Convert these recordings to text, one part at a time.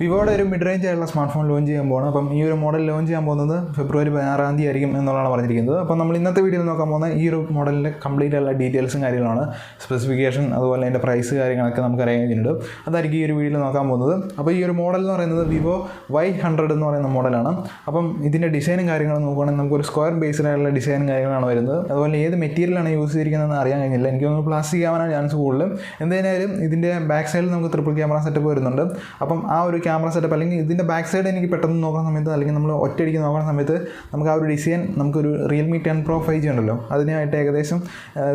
വിവോയുടെ ഒരു mid range ആയിട്ടുള്ള smart phone launch ചെയ്യാൻ പോകണം. അപ്പം ഈ ഒരു മോഡൽ ലോഞ്ച് ചെയ്യാൻ പോകുന്നത് ഫെബ്രുവരി 16 ആയിരിക്കും എന്നുള്ളതാണ് പറഞ്ഞിരിക്കുന്നത്. അപ്പോൾ നമ്മൾ ഇന്നത്തെ വീഡിയോയിൽ നോക്കാൻ പോകുന്ന ഈ ഒരു മോഡലിൻ്റെ കംപ്ലീറ്റ് ആയിട്ടുള്ള ഡീറ്റെയിൽസും കാര്യങ്ങളാണ്, സ്പെസിഫിക്കേഷൻ അതുപോലെ അതിൻ്റെ പ്രൈസ് കാര്യങ്ങളൊക്കെ നമുക്ക് അറിയാൻ കഴിഞ്ഞിട്ടുണ്ട്. അതായിരിക്കും ഈ ഒരു വീഡിയോയിൽ നോക്കാൻ പോകുന്നത്. അപ്പോൾ ഈ ഒരു മോഡൽ എന്ന് പറയുന്നത് വിവോ Y100 എന്ന് പറയുന്ന മോഡലാണ്. അപ്പം ഇതിൻ്റെ ഡിസൈനും കാര്യങ്ങളും നോക്കുകയാണെങ്കിൽ നമുക്കൊരു സ്ക്വയർ ബേസ്ഡായിട്ടുള്ള ഡിസൈനും കാര്യങ്ങളാണ് വരുന്നത്. അതുപോലെ ഏത് മെറ്റീരിയലാണ് യൂസ് ചെയ്തിരിക്കുന്നതെന്ന് അറിയാൻ കഴിഞ്ഞില്ല. എനിക്ക് തോന്നുന്നു പ്ലാസ്റ്റിക് ആവാനാണ് ചാൻസ് കൂടുതലും. എന്തായാലും ഇതിൻ്റെ ബാക്ക് സൈഡിൽ നമുക്ക് ട്രിപ്പിൾ ക്യാമറ സെറ്റപ്പ് വരുന്നുണ്ട്. അപ്പം ആ ഒരു ക്യാമറ സെറ്റപ്പ് അല്ലെങ്കിൽ ഇതിൻ്റെ ബാക്ക് സൈഡ് എനിക്ക് പെട്ടെന്ന് നോക്കുന്ന സമയത്ത് അല്ലെങ്കിൽ നമ്മൾ ഒറ്റയടിക്ക് നോക്കുന്ന സമയത്ത് നമുക്ക് ആ ഒരു ഡിസൈൻ നമുക്കൊരു റിയൽമി 10 Pro 5G ഉണ്ടല്ലോ അതിനായിട്ട് ഏകദേശം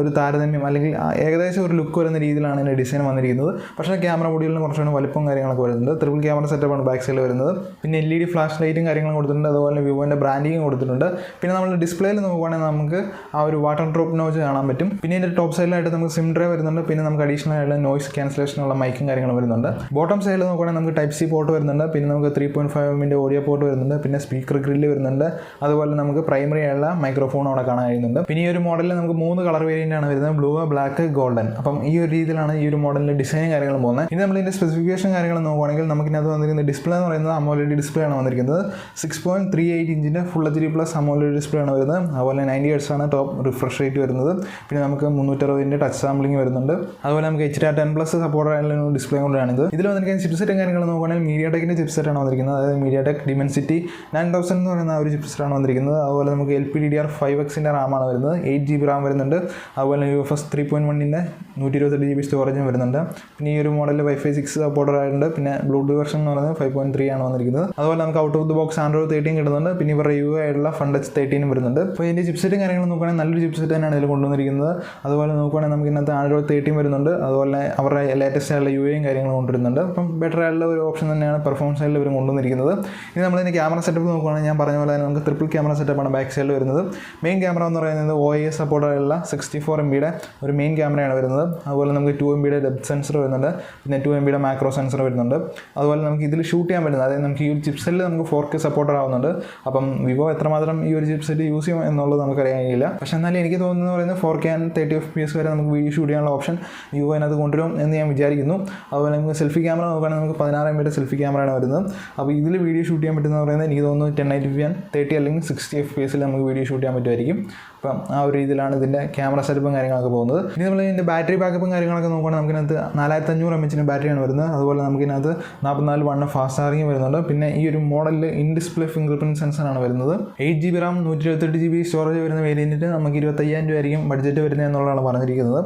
ഒരു താരതമ്യം അല്ലെങ്കിൽ ഏകദേശം ഒരു ലുക്ക് വരുന്ന രീതിയിലാണ് ഇതിൻ്റെ ഡിസൈൻ വന്നിരിക്കുന്നത്. പക്ഷേ ക്യാമറ ബോഡികളിന് കുറച്ചുകൂടി വലിപ്പം കാര്യങ്ങളൊക്കെ വരുന്നുണ്ട്. ട്രിപ്പിൾ ക്യാമറ സെറ്റപ്പാണ് ബാക്ക് സൈഡിൽ വരുന്നത്. പിന്നെ LED ഫ്ലാഷ് ലൈറ്റും കാര്യങ്ങളും കൊടുത്തിട്ടുണ്ട്. അതുപോലെ വിവോൻ്റെ ബ്രാൻഡിങ്ങും കൊടുത്തിട്ടുണ്ട്. പിന്നെ നമ്മൾ ഡിസ്പ്ലേയിൽ നോക്കുകയാണെങ്കിൽ നമുക്ക് ആ ഒരു വാട്ടർ ഡ്രോപ്പ് നോച്ച് കാണാൻ പറ്റും. പിന്നെ ഇതിൻ്റെ ടോപ്പ് സൈഡിലായിട്ട് നമുക്ക് സിം ഡ്രൈവ് വരുന്നുണ്ട്. പിന്നെ നമുക്ക് അഡീഷണൽ ആയിട്ടുള്ള നോയ്സ് ക്യാൻസലേഷനുള്ള മൈക്കും കാര്യങ്ങളും വരുന്നുണ്ട്. ബോട്ടം സൈഡിൽ നോക്കുകയാണെങ്കിൽ നമുക്ക് Type C പോർട്ട് വരുന്നുണ്ട്. പിന്നെ നമുക്ക് 3.5mm ഓഡിയോ പോർട്ട് വരുന്നുണ്ട്. പിന്നെ സ്പീക്കർ ഗ്രില്ല് വരുന്നുണ്ട്. അതുപോലെ നമുക്ക് പ്രൈമറി ആയുള്ള മൈക്രോഫോൺ അവിടെ കാണാൻ കഴിയുന്നുണ്ട്. പിന്നെ ഈ ഒരു മോഡലിൽ നമുക്ക് 3 കളർ വേരിയൻ്റ് ആണ് വരുന്നത്, ബ്ലൂ, ബ്ലാക്ക്, ഗോൾഡൻ. അപ്പം ഈ ഒരു രീതിയിലാണ് ഈ ഒരു മോഡലിൻ്റെ ഡിസൈനും കാര്യങ്ങളും പോകുന്നത്. ഇനി നമ്മൾ ഇതിൻ്റെ സ്പെസിഫിക്കേഷൻ കാര്യങ്ങൾ നോക്കുകയാണെങ്കിൽ നമുക്കിനകത്ത് വന്നിരിക്കുന്ന ഡിസ്പ്ലേ എന്ന് പറയുന്നത് AMOLED ഡിസ്പ്ലേ ആണ് വന്നിരിക്കുന്നത്. 6.38 ഇഞ്ചിൻ്റെ ഫുൾ HD+ AMOLED ഡിസ്പ്ലേ ആണ് വരുന്നത്. അതുപോലെ 90 Hz ആണ് ടോപ്പ് റിഫ്രഷ് റേറ്റ് വരുന്നത്. പിന്നെ നമുക്ക് 360 ടച്ച് സാമ്പിളിംഗ് വരുന്നുണ്ട്. അതുപോലെ നമുക്ക് HDR10+ സപ്പോർട്ട് ആയിട്ടുള്ള ഡിസ്പ്ലേ കൊണ്ടാണിത്. ഇതിൽ വന്നിരിക്കുന്ന ചിപ്സെറ്റും കാര്യങ്ങളും നോക്കുകയാണെങ്കിൽ MediaTekൻ്റെ ചിപ്സെറ്റാണ് വന്നിരിക്കുന്നത്. അതായത് MediaTek Dimensity 9000 എന്ന് പറയുന്ന ഒരു ചിപ്സെറ്റാണ് വന്നിരിക്കുന്നത്. അതുപോലെ നമുക്ക് LPDDR5Xൻ്റെ റാമാണ് വരുന്നത്. 8GB റാം വരുന്നുണ്ട്. അതുപോലെ UFS 3.1ൻ്റെ 128GB സ്റ്റോറേജും വരുന്നുണ്ട്. പിന്നെ ഈ ഒരു മോഡലിൽ Wi-Fi 6 സപ്പോർട്ടർ ആയിട്ടുണ്ട്. പിന്നെ ബ്ലൂടൂത്ത് വെർഷൻ എന്ന് പറയുന്നത് 5.3 ആണ് വന്നിരിക്കുന്നത്. അതുപോലെ നമുക്ക് out of the box Android 13 കിട്ടുന്നുണ്ട്. പിന്നെ ഇവരുടെ UI ആയിട്ടുള്ള FunTouch 13 വരുന്നുണ്ട്. അപ്പോൾ ഇതിൻ്റെ ചിപ്സെറ്റും കാര്യങ്ങളും നോക്കുകയാണെങ്കിൽ നല്ലൊരു ചിപ്സെറ്റ് തന്നെയാണ് ഇതിൽ കൊണ്ടുവന്നിരിക്കുന്നത്. അതുപോലെ നോക്കുകയാണെങ്കിൽ നമുക്ക് ഇതിനകത്ത് Android 13 വരുന്നുണ്ട്. അതുപോലെ അവരുടെ ലേറ്റസ്റ്റ് ആയിട്ടുള്ള UIയും കാര്യങ്ങളും കൊണ്ടുവരുന്നുണ്ട്. അപ്പം ബെറ്റർ ആയിട്ടുള്ള ഒരു ഓപ്ഷൻ തന്നെയാണ് പെർഫോമൻസ് സൈഡിൽ ഇവർ കൊണ്ടുവന്നിരിക്കുന്നത്. ഇനി നമ്മളിതിൻ്റെ ക്യാമറ സെറ്റപ്പ് നോക്കുകയാണെങ്കിൽ ഞാൻ പറഞ്ഞ പോലെ തന്നെ നമുക്ക് ട്രിപ്പിൾ ക്യാമറ സെറ്റപ്പാണ് ബാക്ക് സൈഡിൽ വരുന്നത്. മെയിൻ ക്യാമറ എന്ന് പറയുന്നത് OIS സപ്പോർട്ടായുള്ള 64MB ഒരു മെയിൻ ക്യാമറയാണ് വരുന്നത്. അതുപോലെ നമുക്ക് 2MB ഡെപ്ത് സെൻസർ വരുന്നുണ്ട്. പിന്നെ 2MB മാക്രോ സെൻസർ വരുന്നുണ്ട്. അതുപോലെ നമുക്ക് ഇതിൽ ഷൂട്ട് ചെയ്യാൻ പറ്റുന്നത്, അതായത് നമുക്ക് ഈ ഒരു ചിപ്സെറ്റിൽ നമുക്ക് 4K സപ്പോർട്ടർ ആവുന്നുണ്ട്. അപ്പം വിവോ എത്രമാത്രം ഈ ഒരു ചിപ്സെറ്റ് യൂസ് ചെയ്യും എന്നുള്ളത് നമുക്കറിയാൻ കഴിയില്ല. പക്ഷേ എന്നാലും എനിക്ക് തോന്നുന്നത് പറയുന്നത് 4K and 30 FPS വരെ നമുക്ക് വീഡിയോ ഷൂട്ട് ചെയ്യാനുള്ള ഓപ്ഷൻ വിവോ അതിനകത്ത് കൊണ്ടുവരും എന്ന് ഞാൻ വിചാരിക്കുന്നു. അതുപോലെ നമുക്ക് സെൽഫി ക്യാമറ നോക്കുകയാണെങ്കിൽ നമുക്ക് 16MB സെൽഫി ക്യാമറയാണ് വരുന്നത്. അപ്പോൾ ഇതിൽ വീഡിയോ ഷൂട്ട് ചെയ്യാൻ പറ്റുന്ന പറയുന്നത് എനിക്ക് തോന്നുന്നു 1080p 30 അല്ലെങ്കിൽ 60 FPS നമുക്ക് വീഡിയോ ഷൂട്ട് ചെയ്യാൻ പറ്റുമായിരിക്കും. അപ്പം ആ ഒരു രീതിയിലാണ് ഇതിൻ്റെ ക്യാമറ സെറ്റപ്പും കാര്യങ്ങളൊക്കെ പോകുന്നത്. ഇനി നമ്മൾ ഇതിൻ്റെ ബാറ്ററി ബാക്കപ്പും കാര്യങ്ങളൊക്കെ നോക്കുകയാണെങ്കിൽ നമുക്കിനകത്ത് 4500 mAh ബാറ്ററിയാണ് വരുന്നത്. അതുപോലെ നമുക്കിനകത്ത് 44 W ഫാസ്റ്റ് ചാർജിങ് വരുന്നുണ്ട്. പിന്നെ ഈ ഒരു മോഡലിൽ ഇൻ ഡിസ്പ്ലേ ഫിംഗർ പ്രിൻറ്റ് സെൻസറാണ് വരുന്നത്. 8GB റാം 128GB സ്റ്റോറേജ് വരുന്ന വേരിയൻറ്റിന് നമുക്ക് 25,000 രൂപ ആയിരിക്കും ബഡ്ജറ്റ് വരുന്നത് എന്നുള്ളതാണ് പറഞ്ഞിരിക്കുന്നത്.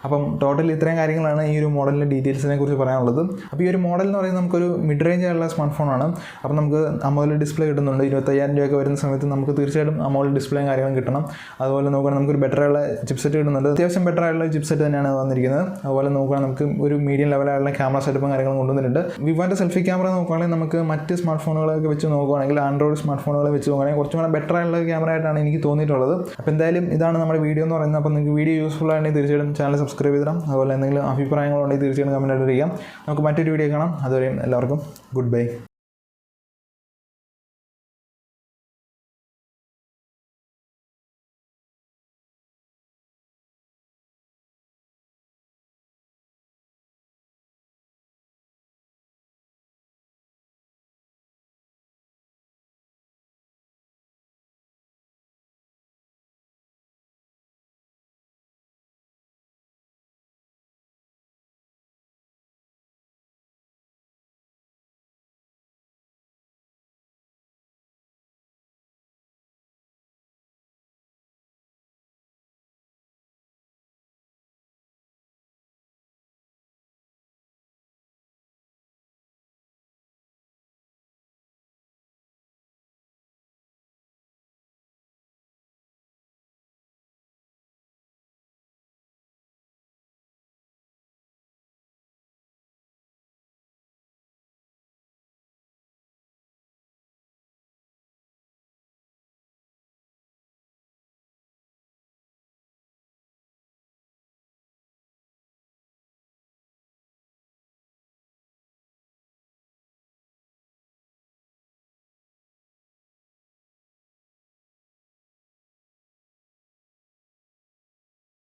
അപ്പം ടോട്ടൽ ഇത്രയും കാര്യങ്ങളാണ് ഈ ഒരു മോഡലിൻ്റെ ഡീറ്റെയിൽസിനെ കുറിച്ച് പറയാനുള്ളത്. അപ്പോൾ ഈ ഒരു മോഡൽ എന്ന് പറയുന്നത് നമുക്കൊരു മിഡ് റേഞ്ച് ആയിട്ടുള്ള സ്മാർട്ട് ഫോണാണ്. അപ്പോൾ നമുക്ക് AMOLED ഡിസ്പ്ലേ കിട്ടുന്നുണ്ട്. 25,000 രൂപയൊക്കെ വരുന്ന സമയത്ത് നമുക്ക് തീർച്ചയായിട്ടും AMOLED ഡിസ്പ്ലേയും കാര്യങ്ങളും കിട്ടണം. അതുപോലെ നോക്കുകയാണെങ്കിൽ നമുക്കൊരു ബെറ്റർ ആയിട്ടുള്ള ചിപ്സെറ്റ് കിട്ടുന്നുണ്ട്. അത്യാവശ്യം ബെറ്റർ ആയിട്ടുള്ള ചിപ്സെറ്റ് തന്നെയാണ് വന്നിരിക്കുന്നത്. അതുപോലെ നോക്കുകയാണെങ്കിൽ നമുക്ക് ഒരു മീഡിയം ലെവലായിട്ടുള്ള ക്യാമറ സെറ്റപ്പും കാര്യങ്ങളും കൊണ്ടുവന്നിട്ടുണ്ട്. വിവോൻ്റെ സെൽഫി ക്യാമറ നോക്കുകയാണെങ്കിൽ നമുക്ക് മറ്റ് സ്മാർട്ട് ഫോണുകളൊക്കെ വെച്ച് നോക്കുകയാണെങ്കിൽ ആൻഡ്രോയിഡ് സ്മാർട്ട് ഫോണുകളെ വെച്ച് നോക്കുകയാണെങ്കിൽ കുറച്ചും കൂടെ ബെറ്റർ ആയിട്ടുള്ള ക്യാമറ ആയിട്ടാണ് എനിക്ക് തോന്നിയിട്ടുള്ളത്. അപ്പോൾ എന്തായാലും ഇതാണ് നമ്മുടെ വീഡിയോ എന്ന് പറയുന്നത്. അപ്പോൾ നിങ്ങൾക്ക് വീഡിയോ യൂസ്ഫുൾ ആണെങ്കിൽ തീർച്ചയായിട്ടും ചാനൽ സബ്സ്ക്രൈബ് ചെയ്തിടാം. അതുപോലെ എന്തെങ്കിലും അഭിപ്രായങ്ങളുണ്ടെങ്കിൽ തീർച്ചയായിട്ടും കമൻറ്റായിട്ട് അറിയിക്കാം. നമുക്ക് മറ്റൊരു വീഡിയോ കാണാം. അതുവരെയും എല്ലാവർക്കും ഗുഡ് ബൈ.